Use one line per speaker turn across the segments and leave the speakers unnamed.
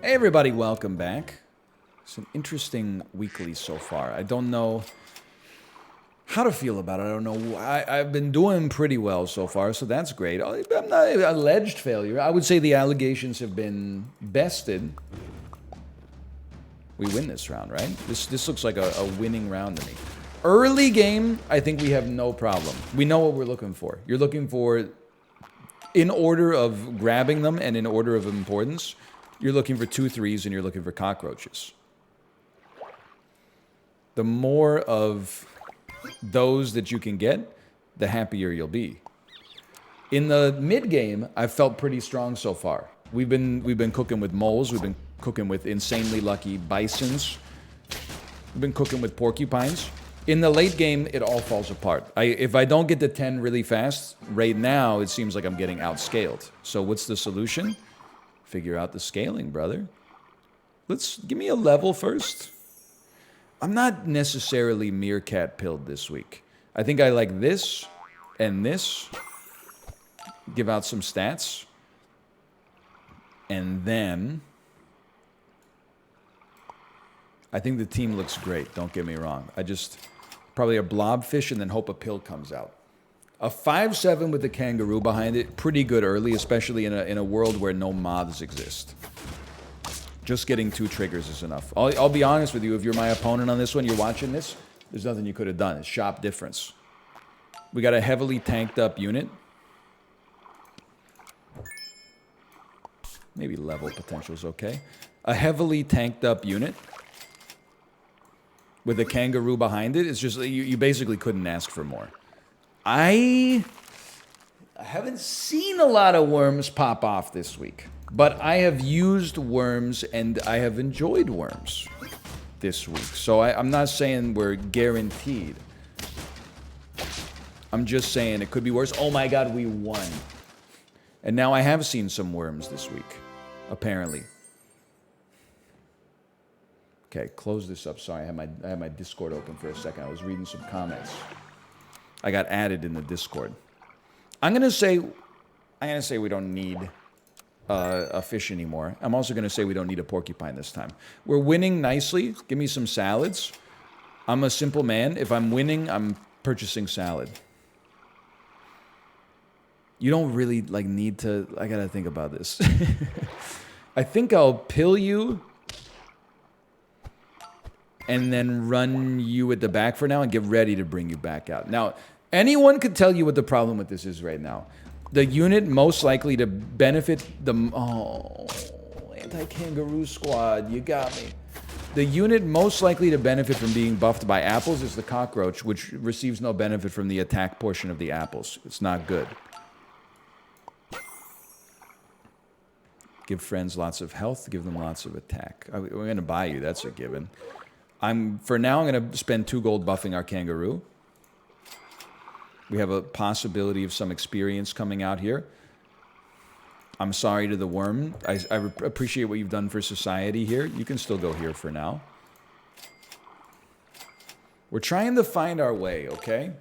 Hey everybody, welcome back. It's an interesting weekly so far. I don't know how to feel about it. I don't know. I've been doing pretty well so far, so that's great. I'm not an alleged failure. I would say the allegations have been bested. We win this round, right? This looks like a winning round to me. Early game, I think we have no problem. We know what we're looking for. You're looking for, in order of grabbing them and in order of importance, you're looking for 2 threes and you're looking for cockroaches. The more of those that you can get, the happier you'll be. In the mid game, I've felt pretty strong so far. We've been cooking with moles. We've been cooking with insanely lucky bisons. We've been cooking with porcupines. In the late game, it all falls apart. If I don't get to 10 really fast, right now it seems like I'm getting outscaled. So what's the solution? Figure out the scaling, brother. Let's give me a level first. I'm not necessarily meerkat pilled this week. I think I like this and this. Give out some stats. And then I think the team looks great, don't get me wrong. I just probably a blobfish and then hope a pill comes out. A 5/7 with the kangaroo behind it, pretty good early, especially in a world where no moths exist. Just getting 2 triggers is enough. I'll be honest with you, if you're my opponent on this one, you're watching this, there's nothing you could have done. It's shop difference. We got a heavily tanked up unit. Maybe level potential is okay. A heavily tanked up unit with a kangaroo behind it. It's just, you basically couldn't ask for more. I haven't seen a lot of worms pop off this week, but I have used worms and I have enjoyed worms this week. So I'm not saying we're guaranteed. I'm just saying it could be worse. Oh my God, we won. And now I have seen some worms this week, apparently. Okay, close this up. Sorry, I had my Discord open for a second. I was reading some comments. I got added in the Discord. I'm gonna say we don't need a fish anymore. I'm also gonna say we don't need a porcupine this time. We're winning nicely. Give me some salads. I'm a simple man. If I'm winning, I'm purchasing salad. You don't really need to. I gotta think about this. I think I'll pill you and then run you at the back for now and get ready to bring you back out. Now, anyone could tell you what the problem with this is right now. The unit most likely to benefit the... Oh, anti-kangaroo squad, you got me. The unit most likely to benefit from being buffed by apples is the cockroach, which receives no benefit from the attack portion of the apples. It's not good. Give friends lots of health, give them lots of attack. We're going to buy you, that's a given. For now, I'm going to spend 2 gold buffing our kangaroo. We have a possibility of some experience coming out here. I'm sorry to the worm. I appreciate what you've done for society here. You can still go here for now. We're trying to find our way, okay?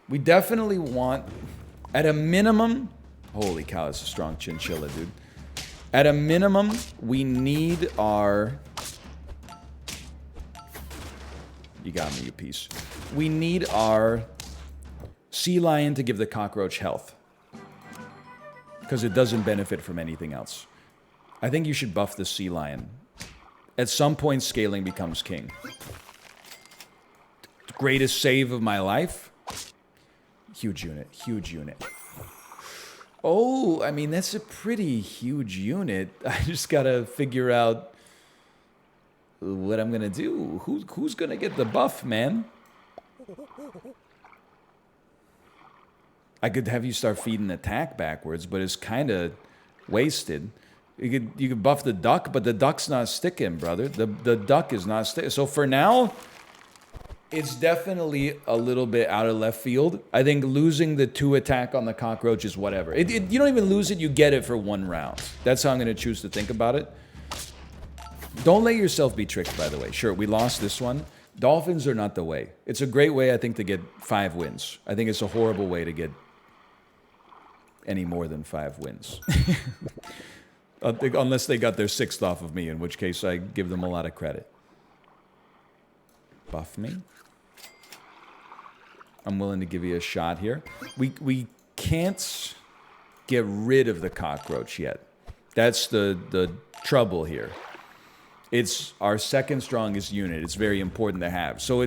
We definitely want, at a minimum... Holy cow, that's a strong chinchilla, dude. At a minimum, we need our... You got me, you piece. We need our sea lion to give the cockroach health. Because it doesn't benefit from anything else. I think you should buff the sea lion. At some point, scaling becomes king. Greatest save of my life. Huge unit, huge unit. Oh, I mean, that's a pretty huge unit. I just gotta figure out what I'm gonna do. Who's gonna get the buff, man? I could have you start feeding attack backwards, but it's kind of wasted. You could buff the duck, but the duck's not sticking, brother. The duck is not sticking. So for now, it's definitely a little bit out of left field. I think losing the 2 attack on the cockroach is whatever. You don't even lose it, you get it for 1 round. That's how I'm going to choose to think about it. Don't let yourself be tricked, by the way. Sure, we lost this one. Dolphins are not the way. It's a great way, I think, to get 5 wins. I think it's a horrible way to get any more than 5 wins. Unless they got their 6th off of me, in which case I give them a lot of credit. Buff me. I'm willing to give you a shot here. We can't get rid of the cockroach yet. That's the trouble here. It's our 2nd strongest unit. It's very important to have. So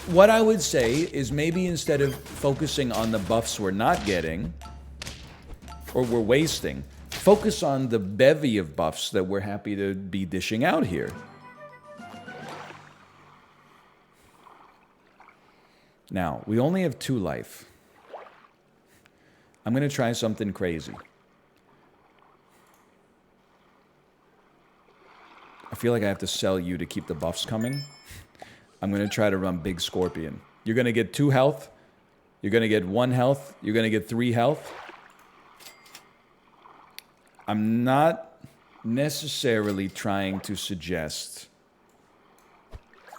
what I would say is maybe instead of focusing on the buffs we're not getting, or we're wasting, focus on the bevy of buffs that we're happy to be dishing out here. Now, we only have 2 life. I'm going to try something crazy. I feel like I have to sell you to keep the buffs coming. I'm going to try to run Big Scorpion. You're going to get 2 health. You're going to get 1 health. You're going to get 3 health. I'm not necessarily trying to suggest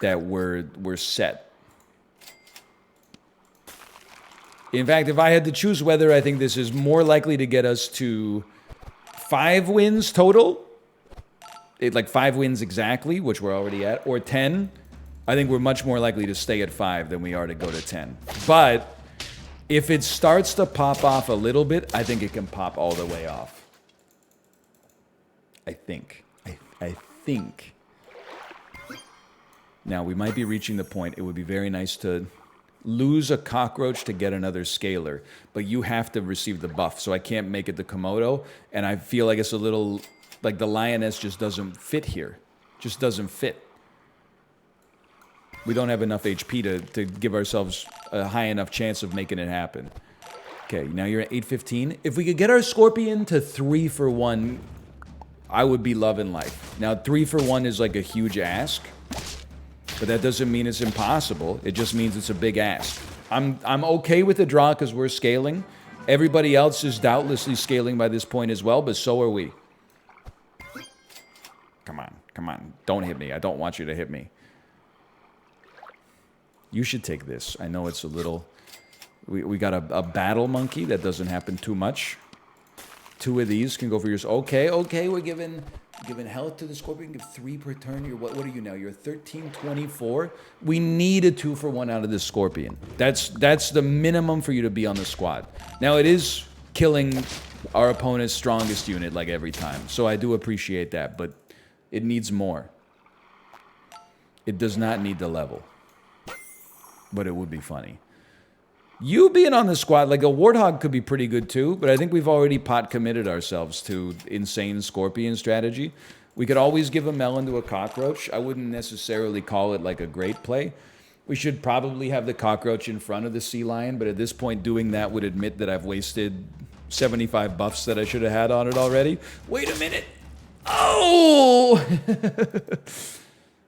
that we're set. In fact, if I had to choose whether I think this is more likely to get us to 5 wins total, like 5 wins exactly, which we're already at, or 10, I think we're much more likely to stay at 5 than we are to go to 10. But if it starts to pop off a little bit, I think it can pop all the way off. I think. I think. Now, we might be reaching the point. It would be very nice to lose a cockroach to get another scaler, but you have to receive the buff, so I can't make it the Komodo, and I feel like it's a little, like the lioness just doesn't fit here. Just doesn't fit. We don't have enough HP to give ourselves a high enough chance of making it happen. Okay, now you're at 815. If we could get our Scorpion to 3 for 1, I would be loving life. Now, 3 for 1 is like a huge ask, but that doesn't mean it's impossible. It just means it's a big ask. I'm okay with the draw because we're scaling. Everybody else is doubtlessly scaling by this point as well, but so are we. Come on, come on. Don't hit me. I don't want you to hit me. You should take this. I know it's a little... We got a battle monkey. That doesn't happen too much. 2 of these can go for yours. Okay, we're giving health to the Scorpion. Give 3 per turn. You're what are you now? You're 1324. We need a 2 for 1 out of this Scorpion. That's the minimum for you to be on the squad. Now, it is killing our opponent's strongest unit like every time. So I do appreciate that, but it needs more. It does not need the level. But it would be funny. You being on the squad, like a Warthog could be pretty good too, but I think we've already pot committed ourselves to insane Scorpion strategy. We could always give a melon to a cockroach. I wouldn't necessarily call it like a great play. We should probably have the cockroach in front of the sea lion, but at this point doing that would admit that I've wasted 75 buffs that I should have had on it already. Wait a minute. Oh!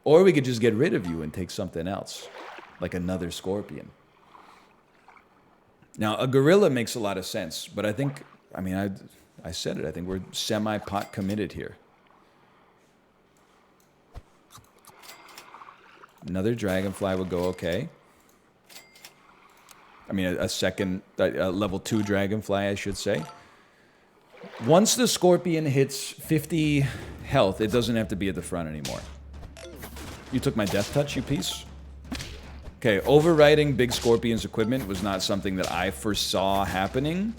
Or we could just get rid of you and take something else, like another Scorpion. Now, a gorilla makes a lot of sense, but I think, I mean, I said it, I think we're semi-pot committed here. Another dragonfly would go okay. I mean, a second, level 2 dragonfly, I should say. Once the Scorpion hits 50 health, it doesn't have to be at the front anymore. You took my death touch, you piece? Okay, overriding Big Scorpion's equipment was not something that I foresaw happening.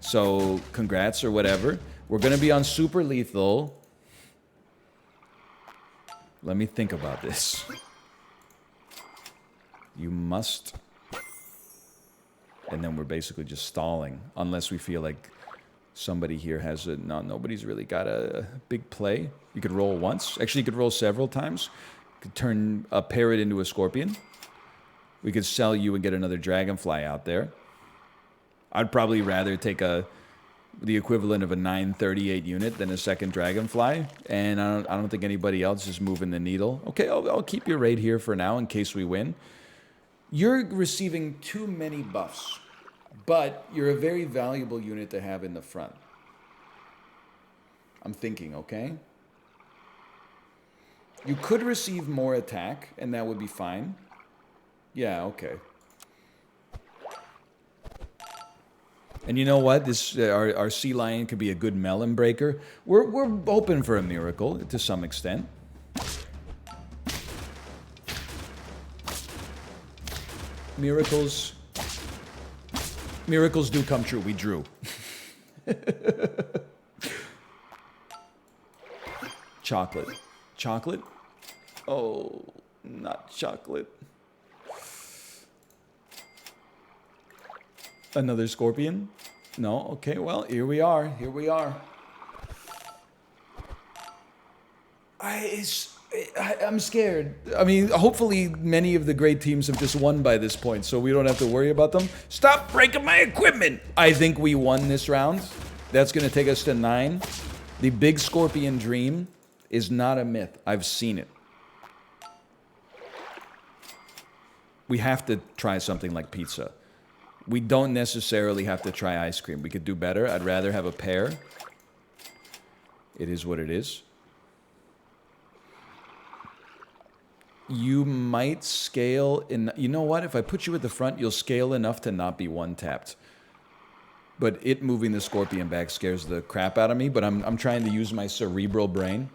So, congrats or whatever. We're going to be on super lethal. Let me think about this. You must... And then we're basically just stalling. Unless we feel like somebody here has a... No, nobody's really got a big play. You could roll once. Actually, you could roll several times. You could turn a parrot into a Scorpion. We could sell you and get another dragonfly out there. I'd probably rather take the equivalent of a 938 unit than a second dragonfly, and I don't think anybody else is moving the needle. Okay, I'll keep you right here for now in case we win. You're receiving too many buffs, but you're a very valuable unit to have in the front. I'm thinking, okay? You could receive more attack, and that would be fine. Yeah, okay. And you know what? This our sea lion could be a good melon breaker. We're open for a miracle to some extent. Miracles do come true. We drew. Chocolate. Chocolate? Oh, not chocolate. Another scorpion? No? Okay, well, here we are. Here we are. I'm scared. I mean, hopefully many of the great teams have just won by this point, so we don't have to worry about them. Stop breaking my equipment! I think we won this round. That's going to take us to 9. The big scorpion dream is not a myth. I've seen it. We have to try something like pizza. We don't necessarily have to try ice cream. We could do better. I'd rather have a pear. It is what it is. You might scale in... You know what? If I put you at the front, you'll scale enough to not be one-tapped. But it moving the scorpion back scares the crap out of me, but I'm trying to use my cerebral brain.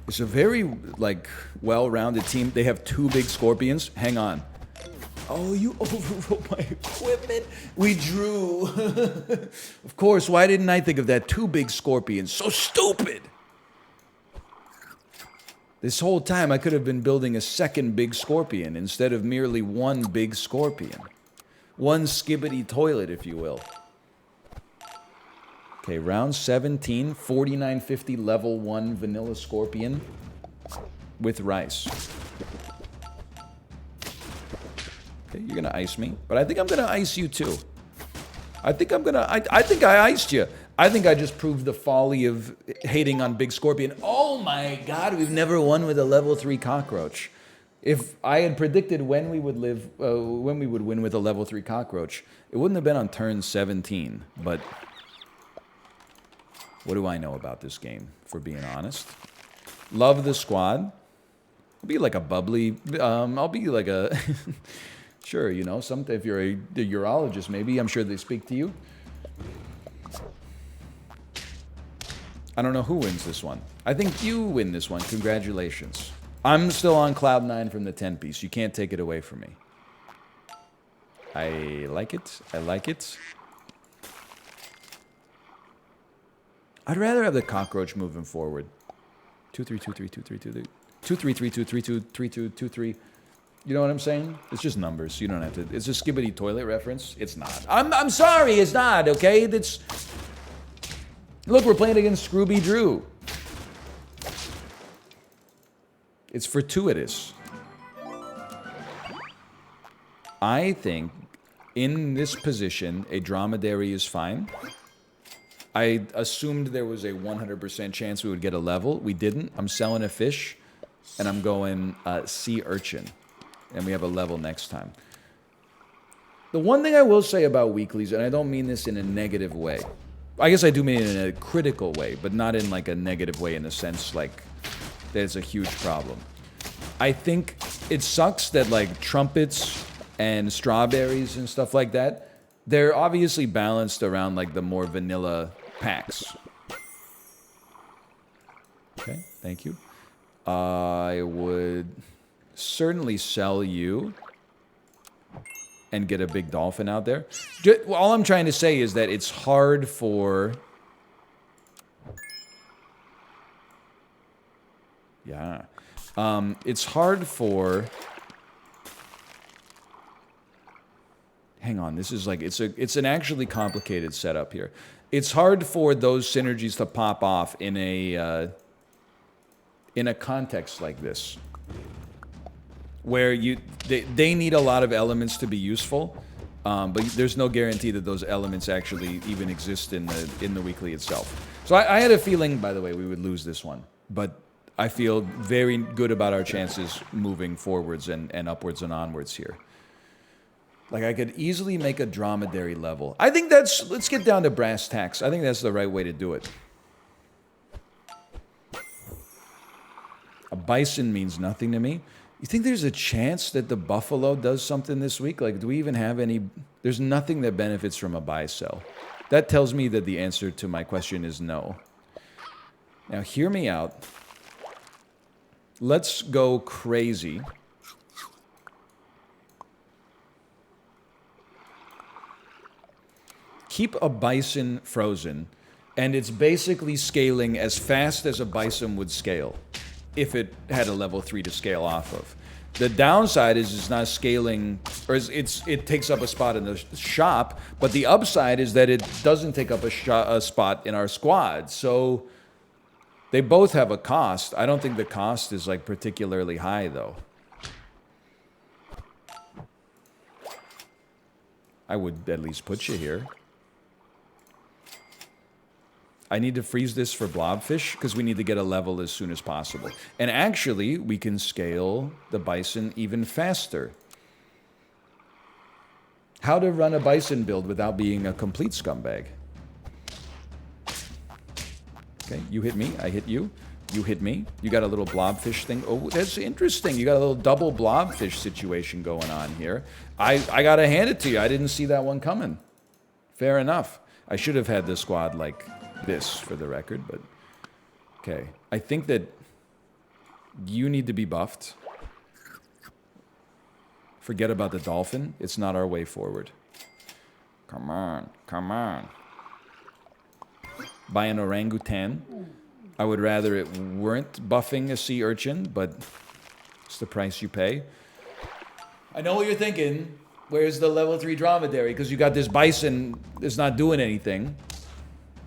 It's a very, like, well-rounded team. They have 2 big scorpions. Hang on. Oh, you overrode my equipment. We drew. Of course, why didn't I think of that? 2 big scorpions. So stupid. This whole time, I could have been building a second big scorpion instead of merely 1 big scorpion. 1 skibbity toilet, if you will. Okay, round 17, 4950 level 1 vanilla scorpion with rice. Okay, you're gonna ice me, but I think I'm gonna ice you too. I think I iced you. I think I just proved the folly of hating on Big Scorpion. Oh my god, we've never won with a level 3 cockroach. If I had predicted when we would win with a level 3 cockroach, it wouldn't have been on turn 17, but what do I know about this game, for being honest? Love the squad. I'll be like a bubbly, I'll be like a, sure, you know, if you're a urologist, maybe, I'm sure they speak to you. I don't know who wins this one. I think you win this one. Congratulations. I'm still on cloud 9 from the 10-piece. You can't take it away from me. I like it. I like it. I'd rather have the cockroach moving forward. 2 3 2 3 2 3 2 3 2 3 3 2 3 2 3 2 2 3. You know what I'm saying? It's just numbers. You don't have to. It's a skibbity toilet reference. It's not. I'm sorry. It's not. Okay. That's. Look, we're playing against Scrooby Drew. It's fortuitous. I think in this position, a dromedary is fine. I assumed there was a 100% chance we would get a level. We didn't. I'm selling a fish, and I'm going sea urchin. And we have a level next time. The one thing I will say about weeklies, and I don't mean this in a negative way. I guess I do mean it in a critical way, but not in like a negative way in the sense like there's a huge problem. I think it sucks that like trumpets and strawberries and stuff like that, they're obviously balanced around like the more vanilla packs. Okay, thank you. I would certainly sell you and get a big dolphin out there. All I'm trying to say is that it's hard for... Yeah. It's hard for... Hang on, this is like... It's an actually complicated setup here. It's hard for those synergies to pop off in a context like this, where they need a lot of elements to be useful, but there's no guarantee that those elements actually even exist in the weekly itself. So I had a feeling, by the way, we would lose this one, but I feel very good about our chances moving forwards and upwards and onwards here. Like, I could easily make a dromedary level. I think let's get down to brass tacks. I think that's the right way to do it. A bison means nothing to me. You think there's a chance that the buffalo does something this week? Like, do we even have any? There's nothing that benefits from a buy sell. That tells me that the answer to my question is no. Now, hear me out. Let's go crazy. Keep a bison frozen, and it's basically scaling as fast as a bison would scale if it had a level 3 to scale off of. The downside is it's not scaling, or it takes up a spot in the shop, but the upside is that it doesn't take up a spot in our squad. So they both have a cost. I don't think the cost is like particularly high though. I would at least put you here. I need to freeze this for blobfish because we need to get a level as soon as possible. And actually, we can scale the bison even faster. How to run a bison build without being a complete scumbag. Okay, you hit me, I hit you. You hit me. You got a little blobfish thing. Oh, that's interesting. You got a little double blobfish situation going on here. I got to hand it to you. I didn't see that one coming. Fair enough. I should have had the squad like this for the record, but okay. I think that you need to be buffed. Forget about the dolphin. It's not our way forward. Come on, come on. Buy an orangutan. I would rather it weren't buffing a sea urchin, but it's the price you pay. I know what you're thinking. Where's the level 3 dromedary? Because you got this bison that's not doing anything.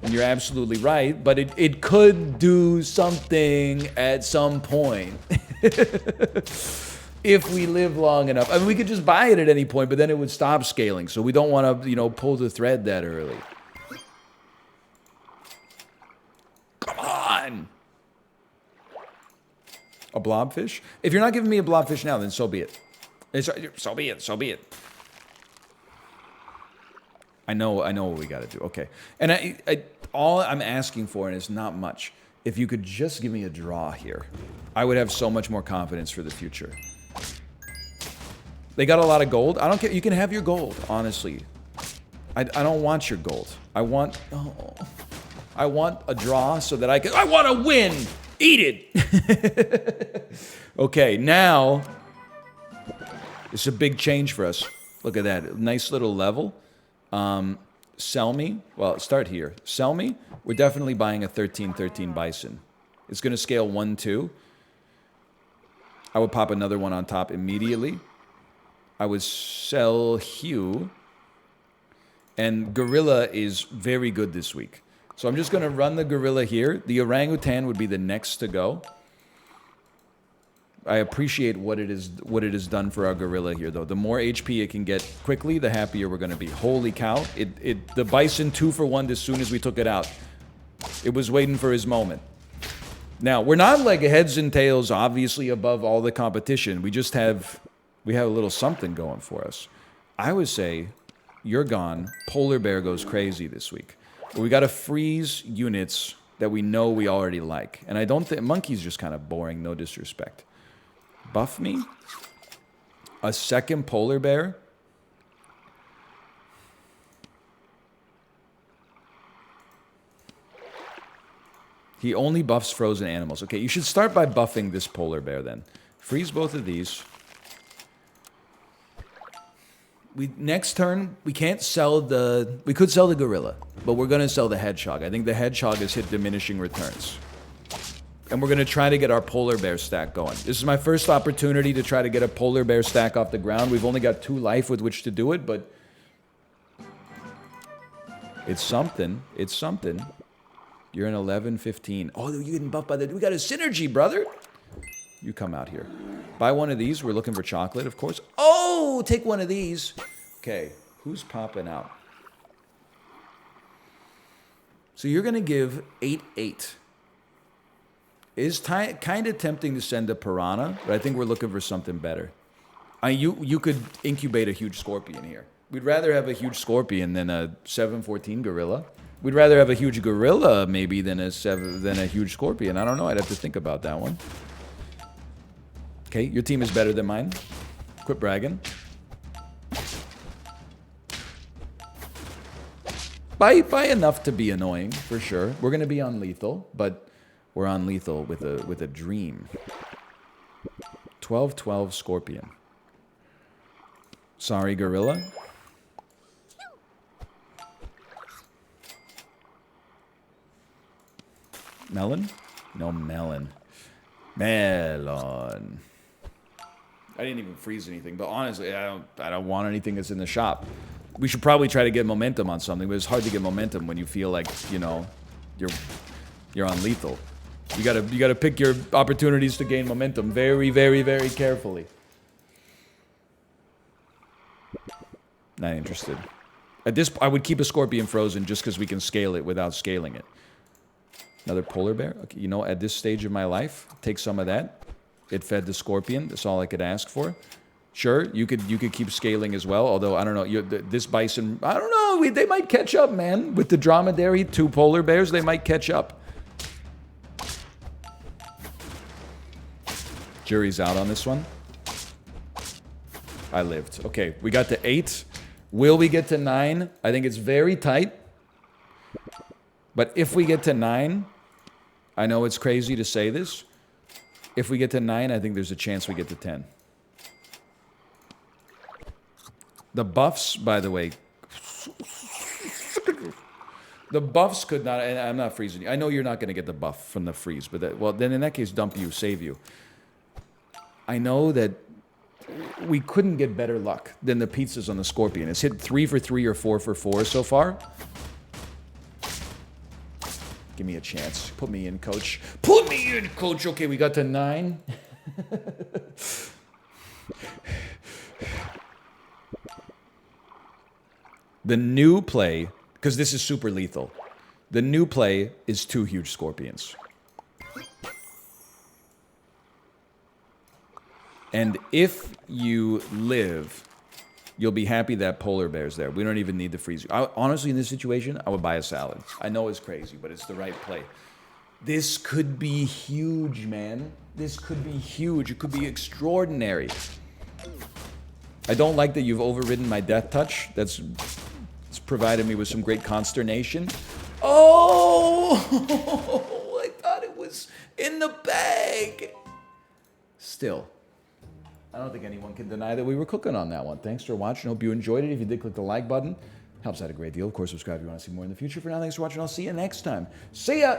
And you're absolutely right, but it could do something at some point. If we live long enough. I mean, we could just buy it at any point, but then it would stop scaling. So we don't want to, you know, pull the thread that early. Come on! A blobfish? If you're not giving me a blobfish now, then so be it. So be it, so be it. I know what we got to do. Okay. And all I'm asking for, and it's not much, if you could just give me a draw here, I would have so much more confidence for the future. They got a lot of gold. I don't care. You can have your gold, honestly. I don't want your gold. I want a draw so that I want to win. Eat it. Okay, now, it's a big change for us. Look at that. Nice little level. Sell me. Well, start here. Sell me. We're definitely buying a 13-13 bison. It's going to scale 1-2. I would pop another one on top immediately. I would sell Hugh. And Gorilla is very good this week. So I'm just going to run the Gorilla here. The orangutan would be the next to go. I appreciate what it has done for our Gorilla here, though. The more HP it can get quickly, the happier we're going to be. Holy cow. The bison 2-for-1 as soon as we took it out. It was waiting for his moment. Now, we're not like heads and tails, obviously, above all the competition. We just have... We have a little something going for us. I would say, you're gone. Polar bear goes crazy this week. But we got to freeze units that we know we already like. And I don't think... Monkey's just kind of boring, no disrespect. Buff me. A second polar bear. He only buffs frozen animals. Okay, you should start by buffing this polar bear then. Freeze both of these. Next turn, we can't sell the... We could sell the gorilla, but we're going to sell the hedgehog. I think the hedgehog has hit diminishing returns. And we're going to try to get our polar bear stack going. This is my first opportunity to try to get a polar bear stack off the ground. We've only got 2 life with which to do it, but... It's something. It's something. You're an 11-15. Oh, you're getting buffed by the... We got a synergy, brother! You come out here. Buy one of these. We're looking for chocolate, of course. Oh, take one of these. Okay, who's popping out? So you're going to give 8-8. It's kind of tempting to send a piranha, but I think we're looking for something better. You could incubate a huge scorpion here. We'd rather have a huge scorpion than a 7-14 gorilla. We'd rather have a huge gorilla maybe than a huge scorpion. I don't know. I'd have to think about that one. Okay, your team is better than mine. Quit bragging. By enough to be annoying, for sure. We're gonna be on lethal, but we're on lethal with a dream. 12-12 Scorpion. Sorry, Gorilla. Melon? No melon. Melon. I didn't even freeze anything, but honestly, I don't want anything that's in the shop. We should probably try to get momentum on something, but it's hard to get momentum when you feel like, you know, you're on lethal. You gotta pick your opportunities to gain momentum very, very, very carefully. Not interested. At this, I would keep a Scorpion frozen just because we can scale it without scaling it. Another polar bear? Okay, you know, at this stage of my life, take some of that. It fed the Scorpion. That's all I could ask for. Sure, you could keep scaling as well. Although I don't know, this bison, I don't know. They might catch up, man. With the dromedary, 2 polar bears, they might catch up. Jury's out on this one. I lived. Okay, we got to 8. Will we get to 9? I think it's very tight. But if we get to 9, I know it's crazy to say this. If we get to 9, I think there's a chance we get to 10. The buffs, by the way. The buffs could not, and I'm not freezing you. I know you're not going to get the buff from the freeze, but that, well, then in that case, dump you, save you. I know that we couldn't get better luck than the pizzas on the Scorpion. It's hit 3 for 3 or 4 for 4 so far. Give me a chance. Put me in, coach. Put me in, coach. Okay, we got to 9. The new play, because this is super lethal, the new play is 2 huge Scorpions. And if you live, you'll be happy that polar bear's there. We don't even need the freezer. Honestly, in this situation, I would buy a salad. I know it's crazy, but it's the right play. This could be huge, man. This could be huge. It could be extraordinary. I don't like that you've overridden my death touch. It's provided me with some great consternation. Oh! I thought it was in the bag. Still. I don't think anyone can deny that we were cooking on that one. Thanks for watching. Hope you enjoyed it. If you did, click the like button. Helps out a great deal. Of course, subscribe if you want to see more in the future. For now, thanks for watching. I'll see you next time. See ya!